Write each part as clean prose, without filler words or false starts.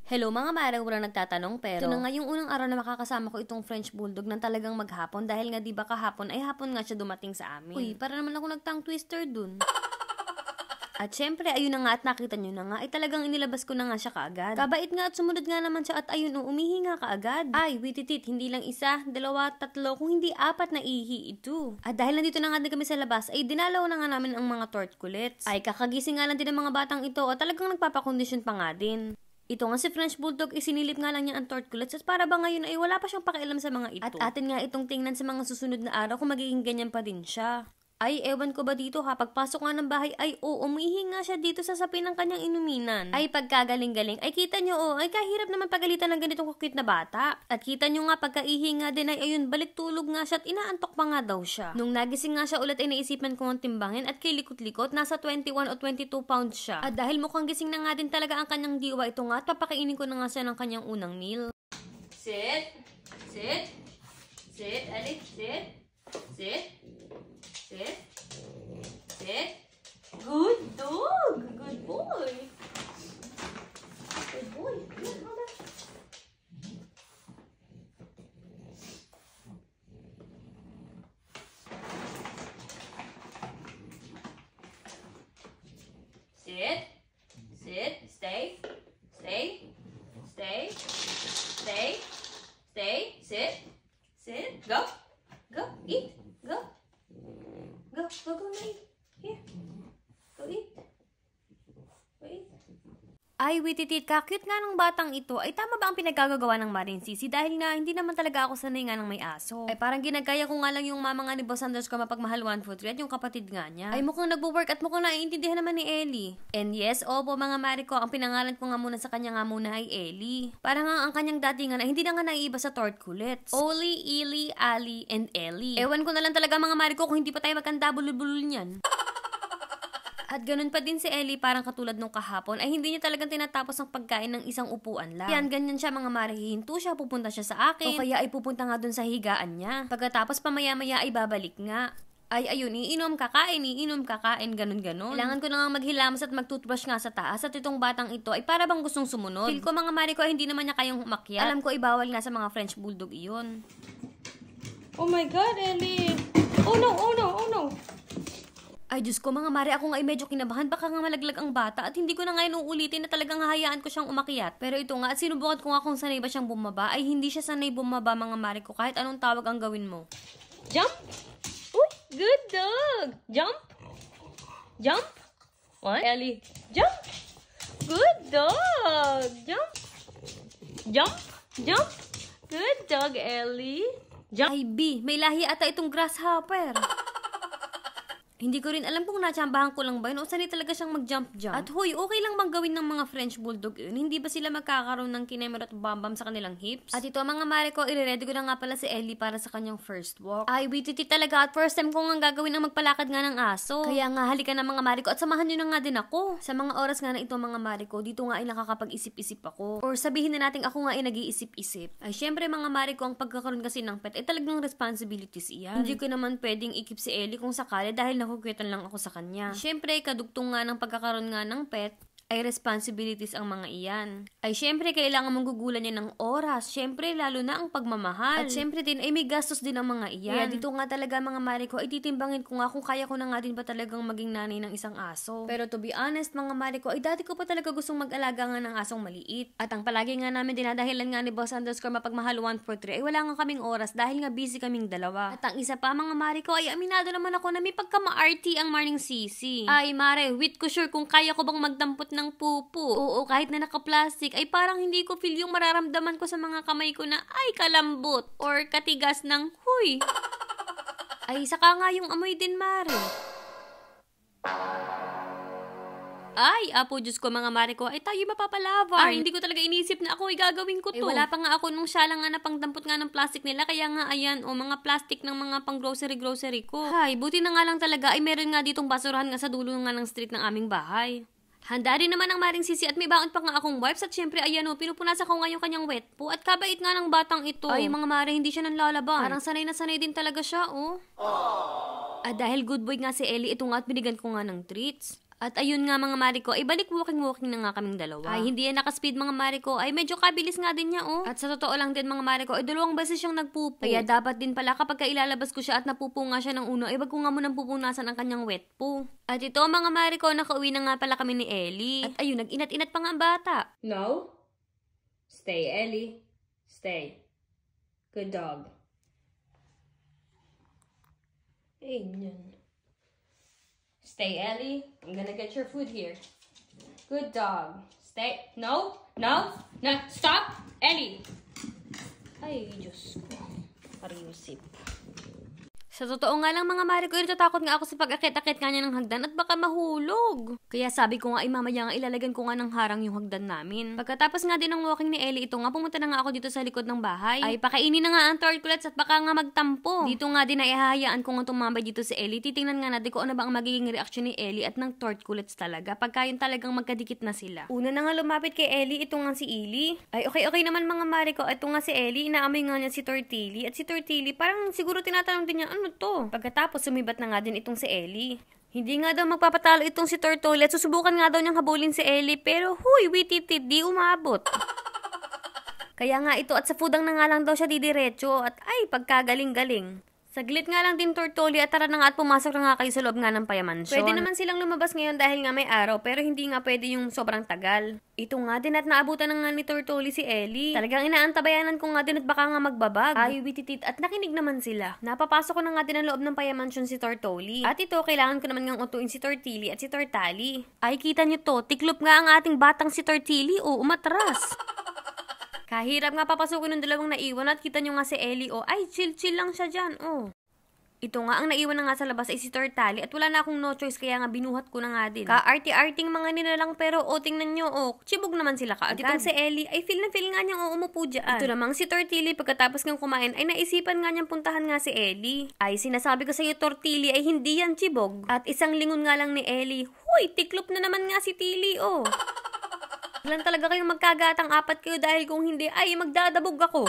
Hello mga mare, walang nagtatanong pero ito na nga yung unang araw na makakasama ko itong French Bulldog ng talagang maghapon dahil nga di ba kahapon ay hapon nga siya dumating sa amin. Uy, para naman ako nagtang twister dun. At syempre, ayun na nga at nakita nyo na nga, ay talagang inilabas ko na nga siya kaagad. Kabait nga at sumunod nga naman siya at ayun umihi nga kaagad. Ay, wititit, hindi lang isa, dalawa, tatlo, kung hindi apat na ihi ito. At dahil nandito na nga din kami sa labas, ay dinalaw na nga namin ang mga tortculets. Ay, kakagising nga lang din ng mga batang ito at talagang nagpapakondisyon pa nga din. Ito nga si French Bulldog, isinilip nga lang niya ang tortculets at para ba ngayon ay wala pa siyang pakialam sa mga ito. At atin nga itong tingnan sa mga susunod na araw kung magiging ganyan pa din siya. Ay, ewan ko ba dito ha, pagpasok nga ng bahay, ay umihi nga siya dito sa sapi ng kanyang inuminan. Ay, pagkagaling-galing, ay kita nyo ay kahirap naman pagalitan ng ganitong kukit na bata. At kita nyo nga, pagkaihi nga din ay ayun, balik tulog nga siya at inaantok pa nga daw siya. Nung nagising nga siya ulit ay naisipan ko ang timbangin at kilikot-likot, nasa 21 o 22 pounds siya. At dahil mukhang gising na nga din talaga ang kanyang diwa, ito nga at papakainin ko na nga siya ng kanyang unang meal. Sit, sit, sit, Alex, sit, sit. Sit. Sit. Good dog. Good boy. Good boy. Good mother. Sit. Sit. Stay. Stay. Stay. Stay. Stay. Sit. Sit. Go. Go. Eat. Go. Go na eat. Here. Go eat. Go eat. Ay, wititit, kakute nga ng batang ito. Ay, tama ba ang pinagkagagawa ng Maring Sisi? Dahil nga, hindi naman talaga ako sanay nga ng may aso. Ay, parang ginagaya ko nga lang yung mama nga ni Boss Anders ko mapagmahal 143 at yung kapatid nga niya. Ay, mukhang nagbo-work at mukhang naiintindihan naman ni Ellie. And yes, opo mga mare ko, ang pinangalan ko nga muna sa kanya nga muna ay Ellie. Parang nga ang kanyang datingan ay hindi na nga naiiba sa tortculets. Oli, Ili, Ali, and Ellie. Ewan ko na lang talaga mga mare ko kung hindi pa tayo magkanda bulul-bulul niyan. At ganun pa din si Ellie, parang katulad nung kahapon, ay hindi niya talagang tinatapos ang pagkain ng isang upuan lang. Yan, ganyan siya mga mare, hihinto siya, pupunta siya sa akin, o kaya ay pupunta nga dun sa higaan niya. Pagkatapos pamaya-maya ay babalik nga. Ay, ayun, iinom, kakain, ganun-ganon. Kailangan ko na nga maghilamos at mag-toothbrush nga sa taas at itong batang ito ay para bang gustong sumunod. Feel ko mga mare ko ay hindi naman niya kayang umakyat. Alam ko ay bawal nga sa mga French Bulldog iyon. Oh my God, Ellie! Oh no, oh no, oh no! Ay, Diyos ko, mga mare, ako nga ay medyo kinabahan. Baka nga malaglag ang bata at hindi ko na ngayon uulitin na talagang hahayaan ko siyang umakyat. Pero ito nga, at sinubukan ko nga kung sanay ba siyang bumaba, ay hindi siya sanay bumaba, mga mare ko, kahit anong tawag ang gawin mo. Jump! Uy, good dog! Jump! Jump! What? Ellie, jump! Good dog! Jump! Jump! Jump! Good dog, Ellie! Jump! Ay, B, may lahi ata itong grasshopper. Hindi ko rin alam kung natsambahan ko lang ba yun o sanay talaga siyang mag-jump-jump. At huy, okay lang bang gawin ng mga French Bulldog yun? Hindi ba sila magkakaroon ng kinemer at bambam sa kanilang hips? At ito mga mare ko, i-ready ko na nga pala si Ellie para sa kanyang first walk. Ay, wititi talaga at first time ko nga gagawin ang magpalakad nga ng aso. Kaya nga, halika na mga mare ko at samahan nyo na nga din ako. Sa mga oras nga na ito mga mare ko, dito nga ay nakakapag-isip-isip ako. Or sabihin na natin ako nga ay nag-iisip-isip. Ay, syempre mga mare ko, ang pagkakaroon kasi ng pet ay talagang responsibilities iyan. Hindi ko naman pwedeng ikip si Ellie kung sakali dahil nakukwitan lang ako sa kanya. Siyempre, kadugtong nga ng pagkakaroon nga ng pet, ay responsibilities ang mga iyan. Ay syempre, kailangan mong gugulan niya ng oras. Syempre, lalo na ang pagmamahal. At syempre din, ay may gastos din ang mga iyan. Kaya dito nga talaga mga mare ko, ay titimbangin ko nga kung kaya ko na nga din ba talagang maging nanay ng isang aso. Pero to be honest, mga mare ko, ay dati ko pa talaga gustong mag-alaga nga ng asong maliit. At ang palagi nga namin dinadahilan nga ni Boss Underscore mapagmahal 143, ay wala nga kaming oras dahil nga busy kaming dalawa. At ang isa pa mga mare ko, ay aminado naman ako na may pagka-ma-arty ang Maring Sisi. Ay mare, wait ko sure kung kaya ko bang magdampot ng pupo. Oo, kahit na naka-plastic, ay parang hindi ko feel yung mararamdaman ko sa mga kamay ko na ay kalambot or katigas ng huy. Ay, saka nga yung amoy din, mare. Ay, apo Diyos ko mga mare ko, ay tayo mapapalavar. Ay, hindi ko talaga inisip na ako ay gagawin ko to. Wala pa nga ako nung siya lang nga na pangdampot nga ng plastic nila, kaya nga ayan, o mga plastic ng mga pang grocery ko. Hay, buti na nga lang talaga, ay meron nga ditong basurahan nga sa dulo nga ng street ng aming bahay. Handa rin naman ang Maring Sisi at may baon pa nga akong wipes at syempre ayan o, pinupunasan ko nga yung kanyang wet po at kabait nga ng batang ito. Ay mga mare, hindi siya nanlalaban. Parang sanay na sanay din talaga siya oh. At dahil good boy nga si Ellie, ito nga at binigyan ko nga ng treats. At ayun nga mga Mariko, ay balik walking-walking na nga kaming dalawa. Ay hindi yan nakaspeed mga Mariko, ay medyo kabilis nga din niya oh. At sa totoo lang din mga Mariko, ay 2 beses siyang nagpupo. Kaya dapat din pala kapag ilalabas ko siya at napupo nga siya ng uno, ay wag ko nga munang pupunasan ang kanyang wet po. At ito mga Mariko, nakauwi na nga pala kami ni Ellie. At ayun, nag-inat-inat pa nga ang bata. No. Stay, Ellie. Stay. Good dog. Ayan. Stay, Ellie. I'm gonna get your food here. Good dog. Stay. No. No. No. Stop. Ellie. Ay, Diyos ko. Pariusip. Sa totoo nga lang mga Mariko, natatakot nga ako sa pag-akit-akit nga niya ng hagdan at baka mahulog. Kaya sabi ko nga ay mamaya nga ilalagyan ko nga ng harang yung hagdan namin. Pagkatapos nga din ng walking ni Ellie, ito nga pumunta na nga ako dito sa likod ng bahay. Ay pakainin na nga ang tortulets at baka nga magtampo. Dito nga din ay ihahayaan ko nga tumambay dito si Ellie. Titingnan nga natin kung ano ba ang magiging reaksyon ni Ellie at ng tortulets talaga pagka yun talagang magkadikit na sila. Una na nga lumapit kay Ellie, ito nga si Ellie. Ay okay naman mga Mariko, ito nga si Ellie, inaamoy nga niya si Tortilli. At si Tortilli parang siguro tinatanong din niya, ano to? Pagkatapos sumibat na nga din itong si Ellie. Hindi nga daw magpapatalo itong si Tortolet. Susubukan nga daw niyang habulin si Ellie. Pero huy, wititid, di umabot. Kaya nga ito at sa foodang na nga lang daw siya didiretso. At ay, pagkagaling-galing. Saglit nga lang din Tortoli at tara na nga at pumasok na nga kayo sa loob nga ng Payamansyon. Pwede naman silang lumabas ngayon dahil nga may araw pero hindi nga pwede yung sobrang tagal. Ito nga din at naabutan na nga ni Tortoli si Ellie. Talagang inaantabayanan ko nga din at baka nga magbabag. Ay, wititit at nakinig naman sila. Napapasok ko na nga din ang loob ng Payamansyon si Tortoli. At ito, kailangan ko naman nga utuin si Tortilli at si Tortali. Ay, kita nyo to, tiklop nga ang ating batang si Tortilli o umatras. Kahirap nga papasukin ng dalawang naiwan at kita nyo nga si Ellie, oh. Ay, chill lang siya dyan, oh. Ito nga, ang naiwan na nga sa labas ay si Tortali at wala na akong no choice kaya nga binuhat ko na nga din. Ka-arty-arting mga nilalang pero tingnan nyo, chibog naman sila kaagad. At itong si Ellie ay feel nga niyang umupo dyan. Ito namang si Tortilli pagkatapos ng kumain ay naisipan nga niyang puntahan nga si Ellie. Ay sinasabi ko sa iyo Tortilli ay hindi yan chibog. At isang lingon nga lang ni Ellie, huy, tiklop na naman nga si Tilly, oh. Lang talaga kayong magkagatang apat kayo dahil kung hindi ay magdadabog ako.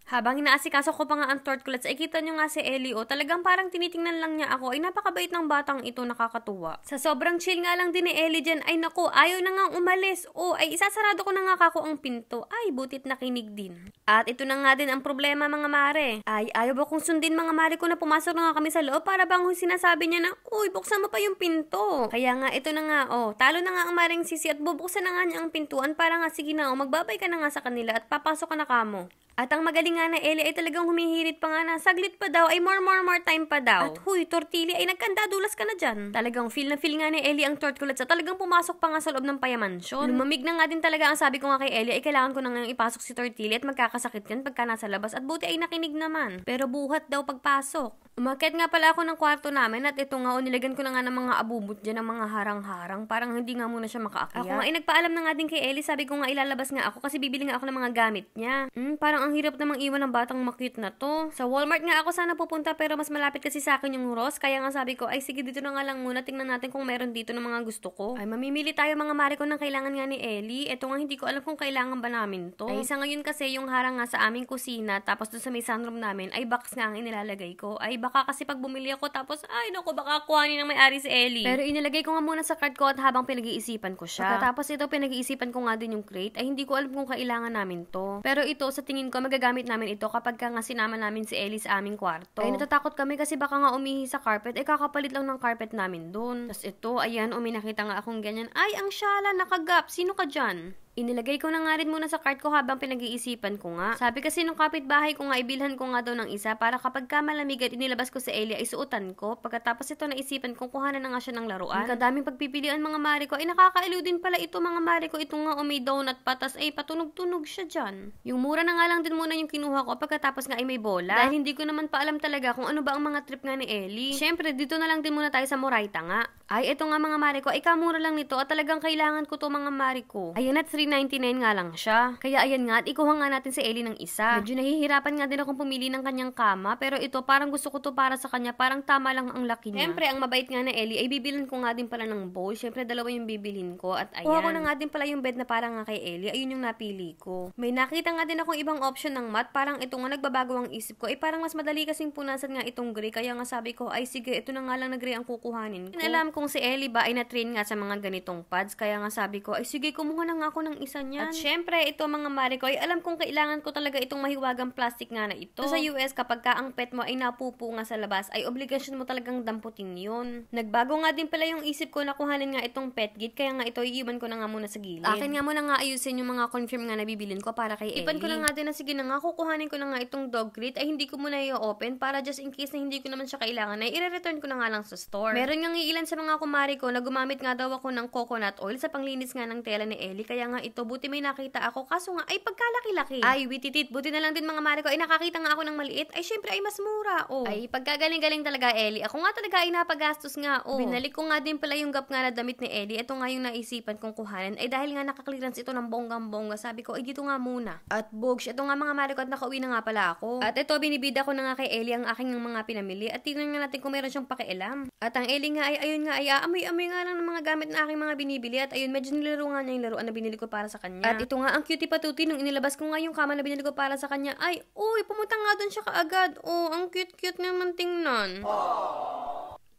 Habang inaasikaso ko pa nga ang tortulets, ay kita nyo nga si Ellie, talagang parang tinitingnan lang niya ako, ay napakabait ng batang ito, nakakatuwa. Sa sobrang chill nga lang din ni Ellie dyan, ay naku, ayaw na nga umalis, ay isasarado ko na nga kako ang pinto, ay butit nakinig din. At ito na nga din ang problema mga mare, ay ayaw ba kong sundin mga mare ko na pumasok na nga kami sa loob para bang sinasabi niya na, uy, buksan mo pa yung pinto. Kaya nga, ito na nga, talo na nga ang maring sisi at bubuksan na nga niya ang pintuan para nga sige na, magbabay ka na nga sa kanila at papasok ka na kamo. At ang magaling nga na Ellie ay talagang humihirit pa nga na saglit pa daw ay more time pa daw. At huy, Tortilli ay nagkanda, dulas ka na dyan. Talagang feel nga ni Ellie ang tortulets at talagang pumasok pa nga sa loob ng Payamansyon. Lumamig na nga din talaga ang sabi ko nga kay Ellie ay kailangan ko nang ipasok si Tortilli at magkakasakit yan pagka nasa labas at buti ay nakinig naman. Pero buhat daw pagpasok. Umakyat nga pala ako ng kwarto namin at ito nga nilagyan ko na nga ng mga abubot dyan ng mga harang-harang parang hindi nga muna siya makaakyat. Ako nga ay nagpaalam na nga din kay Ellie, sabi ko nga ilalabas nga ako kasi bibili nga ako ng mga gamit niya. Parang ang hirap namang iwan ng batang makute na to. Sa Walmart nga ako sana pupunta pero mas malapit kasi sa akin yung Ross kaya nga sabi ko ay sige dito na nga lang muna tingnan natin kung meron dito ng mga gusto ko. Ay mamimili tayo mga mare ko ng kailangan nga ni Ellie. Ito nga hindi ko alam kung kailangan ba namin to. Ay sa ngayon kasi yung harang nga sa aming kusina tapos doon sa may sunroom namin ay box nga ang inilalagay ko. Ay baka kasi pag bumili ako tapos ay naku baka kuhanin ng may-ari si Ellie. Pero inilagay ko nga muna sa cart ko at habang pinag-iisipan ko siya. Pagkatapos ito pinag-iisipan ko nga din yung crate ay hindi ko alam kung kailangan namin to. Pero ito sa tingin ko magagamit namin ito kapag nga sinama namin si Ellie sa aming kwarto. Ay natatakot kami kasi baka nga umihi sa carpet ay kakapalit lang ng carpet namin doon. Tapos ito ayan nakita nga akong ganyan. Ay ang syala nakagap. Sino ka dyan? Inilagay ko na nga rin muna sa cart ko habang pinag-iisipan ko nga. Sabi kasi nung kapitbahay ko nga, ibilhan ko nga daw ng isa para kapag ka malamig at inilabas ko sa Ellie ay suotan ko. Pagkatapos ito naisipan kong kuhanan na nga siya ng laruan. Ang kadaming pagpipilian mga mare ko, ay nakakailiw din pala ito mga mare ko. Ito nga may donut patas ay patunog-tunog siya dyan. Yung mura na nga lang din muna yung kinuha ko pagkatapos nga ay may bola. Dahil hindi ko naman pa alam talaga kung ano ba ang mga trip nga ni Ellie. Syempre, dito na lang din muna tayo sa Moraita nga. Ay, ito nga mga mare ko, ay kamura lang nito at talagang kailangan ko to mga mare ko. Ayun at 3 $3.99 nga lang siya. Kaya ayan nga, at ikuha nga natin si Ellie ng isa. Medyo nahihirapan nga din akong pumili ng kanyang kama, pero ito parang gusto ko to para sa kanya, parang tama lang ang laki niya. Siyempre, ang mabait nga na Ellie ay bibilin ko nga din pala ng bowl. Siyempre, dalawa yung bibilin ko at ayan. Kuha ko na nga din pala yung bed na parang nga kay Ellie, ayun yung napili ko. May nakita nga din akong ibang option ng mat, parang ito nga nagbabago ang isip ko, ay parang mas madali kasing punasan nga itong gray, kaya nga sabi ko, ay sige, ito na nga lang na gray ang kukuhanin ko. Alam kong si Ellie ba ay na-train nga sa mga ganitong pads, kaya nga sabi ko, ay sige, kumuha na nga ako ng isa niyan. At syempre, ito mga mare ko, ay alam kong kailangan ko talaga itong mahiwagang plastic nga na ito. Sa US, kapag ka ang pet mo ay napupo nga sa labas, ay obligasyon mo talagang damputin yun. Nagbago nga din pala yung isip ko na kuhanin nga itong pet gate, kaya nga ito iiwan ko na nga muna sa gilid. Akin nga muna nga ayusin yung mga confirm nga na bibilin ko para kay Ellie. Ipan ko na nga din na sige na nga, kukuhanin ko na nga itong dog crate, ay hindi ko muna i-open para just in case na hindi ko naman siya kailangan, ay i-return ko na nga lang sa store. Meron nga ilan sa mga kumari ko na gumamit nga daw ako ng coconut oil sa panglinis nga ng tela ni Ellie, kaya nga ito, buti may nakita ako, kaso nga, ay pagkalaki-laki. Ay, wititit, buti na lang din mga mare ko, ay nakakita nga ako ng maliit, ay syempre ay mas mura, oh. Ay, pagkagaling-galing talaga Ellie, ako nga talaga ay napagastos nga, oh. Binalik ko nga din pala yung gap nga na damit ni Ellie, ito nga yung naisipan kong kuhanin, ay dahil nga naka-clearance ito ng bonggang-bongga, sabi ko, ay dito nga muna. At bogs, ito nga mga mare ko, at nakauwi na nga pala ako. At ito, binibida ko na nga kay Ellie ang aking mga pinamili, at tingnan nga natin kung meron siyang pakialam. At ang Ellie nga ay, ayun nga, ay aamoy-amoy nga lang ng mga gamit na aking mga binibili, at ayun, medyo nilaro nga niya yung laruan na binili ko para sa kanya. At ito nga, ang cutie patuti, nung inilabas ko nga yung kama na binili ko para sa kanya, ay, uy, pumunta nga doon siya kaagad. Oh, ang cute-cute naman tingnan.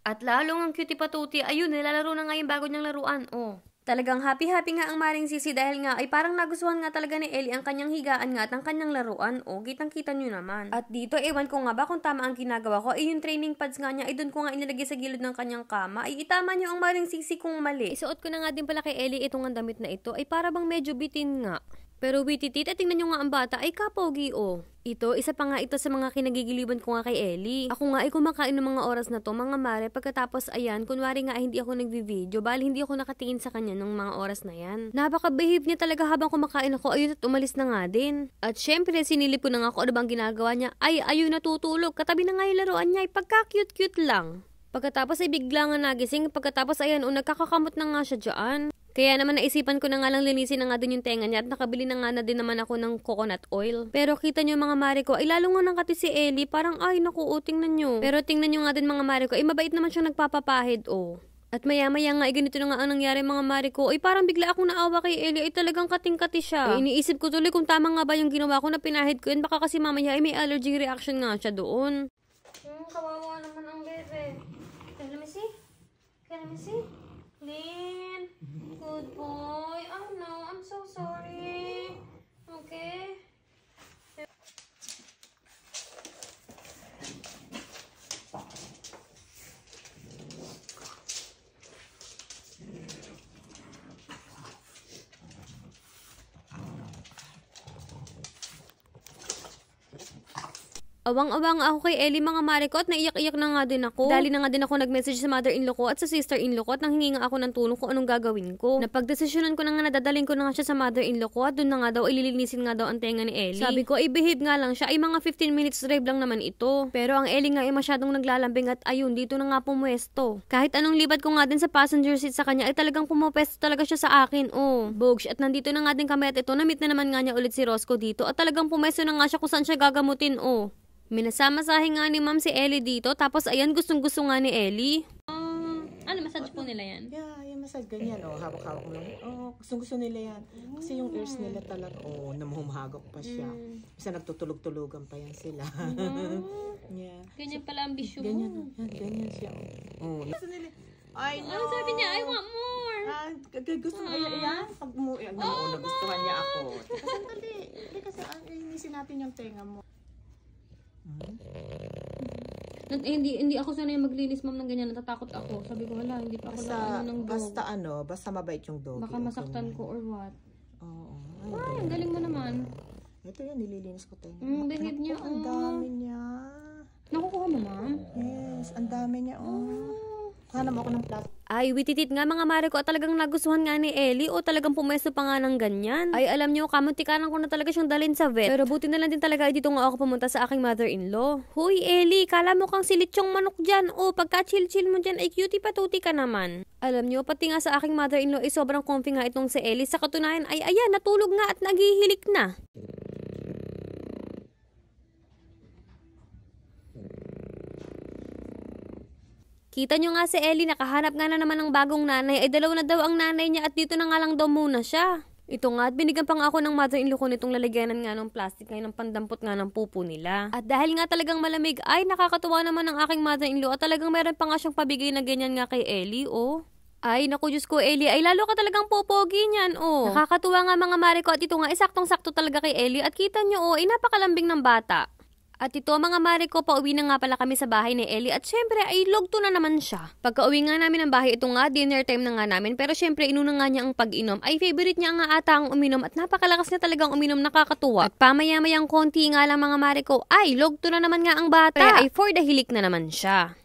At lalong ang cutie patuti, ayun, nilalaro na nga yung bago niyang laruan. Oh. Talagang happy-happy nga ang Maring Sisi dahil nga ay parang nagustuhan nga talaga ni Ellie ang kanyang higaan nga at ang kanyang laruan. O, kitang-kita nyo naman. At dito, ewan ko nga ba kung tama ang ginagawa ko. Ay yung training pads nga niya, ay doon ko nga inilagay sa gilid ng kanyang kama. Ay itama nyo ang Maring Sisi kung mali. Isuot ko na nga din pala kay Ellie itong ang damit na ito. Ay para bang medyo bitin nga. Pero wititit, at tingnan nyo nga ang bata, ay kapogi o. Ito, isa pa nga ito sa mga kinagigiliban ko nga kay Ellie. Ako nga ay kumakain ng mga oras na to, mga mare, pagkatapos ayan, kunwari nga ay hindi ako nagvi-video, bali hindi ako nakatingin sa kanya nung mga oras na yan. Napaka-behave niya talaga habang kumakain ako, ayun at umalis na nga din. At syempre, sinilip ko na nga ako ano bang ginagawa niya, ay ayun natutulog, katabi na nga yung laruan niya, ay pagka-cute-cute lang. Pagkatapos ay bigla nga nagising, pagkatapos ayan, nagkakakamot na nga siya dyan. Kaya naman naisipan ko na nga lang linisin na nga dun yung tenga niya at nakabili na nga na din naman ako ng coconut oil. Pero kita nyo mga mare ko, ay lalo nga nang kati si Ellie, parang ay naku, tingnan nyo. Pero tingnan nyo nga din mga mare ko, ay mabait naman siyang nagpapapahid, oh. At maya-maya nga, ay ganito na nga ang nangyari mga mare ko, ay parang bigla akong naawa kay Ellie, ay talagang kating-kati siya. Ay iniisip ko tuloy kung tama nga ba yung ginawa ko na pinahid ko yun, baka kasi mamaya ay may allergy reaction nga siya doon. Kawawa naman ang bebe. Can you see? Can you see? Clean. Good boy. Oh no, I'm so sorry. Okay. Awang-awang ako kay Ellie mga mare ko at naiyak-iyak na nga din ako. Dali na nga din ako nag-message sa mother-in-law ko at sa sister-in-law ko at nanghingi nga ako ng tulong kung anong gagawin ko. Napagdesisyonan ko na nga nadadaling ko na nga siya sa mother-in-law ko at doon na nga daw ililinisin nga daw ang tenga ni Ellie. Sabi ko, i-behave nga lang siya, ay mga 15 minutes drive lang naman ito. Pero ang Ellie nga ay masyadong naglalambing at ayun, dito na nga pumuesto. Kahit anong libat ko nga din sa passenger seat sa kanya ay talagang pumupesto talaga siya sa akin. Oh, Bogs, at nandito na nga din kami at ito, na-meet na naman nga niya ulit si Roscoe dito at talagang pumesto na nga siya kung saan siya gagamutin. Oh. Minasama-sahe nga ni ma'am si Ellie dito. Tapos ayan, gustong-gusto nga ni Ellie. Ano, massage po nila yan? Yeah, yung massage ganyan. Oh, hawak-hawak mo lang. Oh, gustong-gusto nila yan. Kasi yung ears nila talaga, oh, namumahagok pa siya. Kasi nagtutulog-tulugan pa yan sila. Yeah. Ganyan pala ang bisyo mo. Ganyan, ganyan siya. Oh, gusto nila. I know. Ano sabi niya? I want more. Gusto mo yan? Pag mo, nagustuhan niya ako. Sandali. Kasi inisin natin yung tenga mo. Hindi ako sanay maglinis ma'am ng ganyan, natatakot ako. Sabi ko, wala, hindi pa ako ng dog. Basta mabait yung dog. Baka masaktan ko or what. Oo. Ay, ang galing mo naman. Ito yan, nililinis ko tayo. Behave niya, Ang dami niya. Nakukuha mo ma'am? Yes, ang dami niya. Hanap ako ng plastic. Ay, wititit nga mga mare ko at talagang nagustuhan nga ni Ellie o talagang pumesto pa nga ng ganyan. Ay, alam niyo, kamuntikanan ko na talaga siyang dalhin sa vet. Pero buti na lang din talaga dito nga ako pumunta sa aking mother-in-law. Hoy, Ellie, kala mo kang silitsyong manok dyan. O, pagka chill-chill mo dyan ay cutie patuti ka naman. Alam niyo, pati nga sa aking mother-in-law ay sobrang comfy nga itong si Ellie. Sa katunayan ay ayan, natulog nga at naghihilik na. Kita nyo nga si Ellie, nakahanap nga na naman ng bagong nanay. Ay dalaw na daw ang nanay niya at dito na nga lang daw muna siya. Ito nga at binigyan pa nga ako ng mother-in-law ko nitong lalagyanan nga ng plastic ngayon ng pandampot nga ng pupo nila. At dahil nga talagang malamig, ay nakakatuwa naman ang aking mother-in-law at talagang meron pa nga siyang pabigay na ganyan nga kay Ellie, oh. Ay, naku Diyos ko, Ellie, ay lalo ka talagang popogi niyan, oh. Nakakatuwa nga mga mare ko at ito nga, saktong-sakto talaga kay Ellie at kita nyo, oh, ay napakalambing ng bata. At ito mga mare ko, pauwi na nga pala kami sa bahay ni Ellie at syempre ay logto na naman siya. Pagka uwi nga namin ng bahay, ito nga dinner time na nga namin pero syempre inuna nga niya ang pag-inom. Ay favorite niya nga ata ang uminom at napakalakas niya talagang uminom, nakakatuwa. At pamaya-mayang konti nga lang mga mare ko, ay logto na naman nga ang bata. Kaya ay for the hilik na naman siya.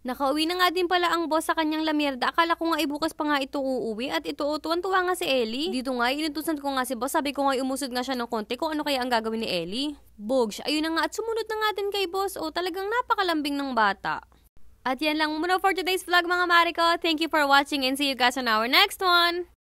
Nakauwi na nga din pala ang boss sa kanyang lamierda. Akala ko nga bukas pa nga ito uuwi at ito tuwan-tuwa nga si Ellie. Dito nga inutusan ko nga si boss. Sabi ko nga umusod nga siya ng konti kung ano kaya ang gagawin ni Ellie. Bogs, ayun na nga at sumunod na nga din kay boss. O talagang napakalambing ng bata. At yan lang muna for today's vlog mga mare ko. Thank you for watching and see you guys on our next one.